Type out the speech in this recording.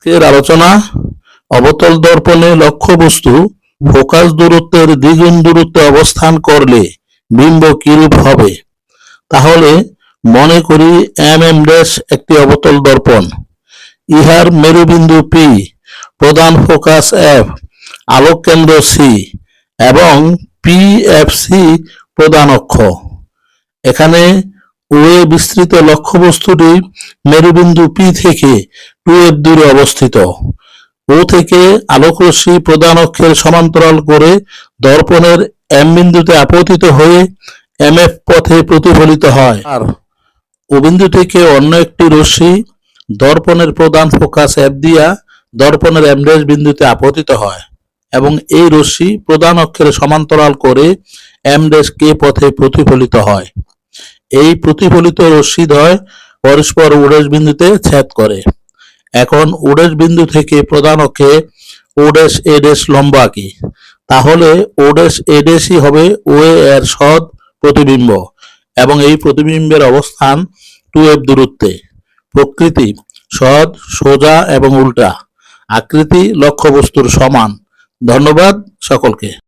এর আলোচনা অবতল দর্পণে লক্ষ্যবস্তু ফোকাস দূরত্বের দ্বিগুণ দূরত্বে অবস্থান করলে বিম্ব কিরূপ হবে। তাহলে মনে করি mm' একটি অবতল দর্পণ। ইহার মেরুবিন্দু P, প্রধান ফোকাস F, আলোক কেন্দ্র C এবং PFC প্রধান অক্ষ। এখানে ওয়ে বিস্তৃত লক্ষ্যবস্তুটি মেরুবিন্দু P থেকে 2F দূরে অবস্থিত। ও থেকে আলোকরশ্মি প্রধান অক্ষের সমান্তরাল করে দর্পণের M বিন্দুতে আপতিত হয়ে MF পথে প্রতিফলিত হয়। আর ও বিন্দু থেকে অন্য একটি রশ্মি দর্পণের প্রধান ফোকাস F দিয়া দর্পণের M' বিন্দুতে আপতিত হয় এবং এই রশ্মি প্রধান অক্ষের সমান্তরাল করে M' পথে প্রতিফলিত হয়। এই প্রতিফলিত রশ্মিদ্বয় পরস্পর O' বিন্দুতে ছেদ করে। এখন O' বিন্দু থেকে প্রধান অক্ষে O'A' লম্ব আঁকি। তাহলে O'A' হবে OA এর সৎ প্রতিবিম্ব এবং এই প্রতিবিম্বের অবস্থান 2F দূরত্বে। প্রকৃতি সৎ, সোজা এবং উল্টা। আকৃতি লক্ষ্যবস্তুর সমান। ধন্যবাদ সকলকে।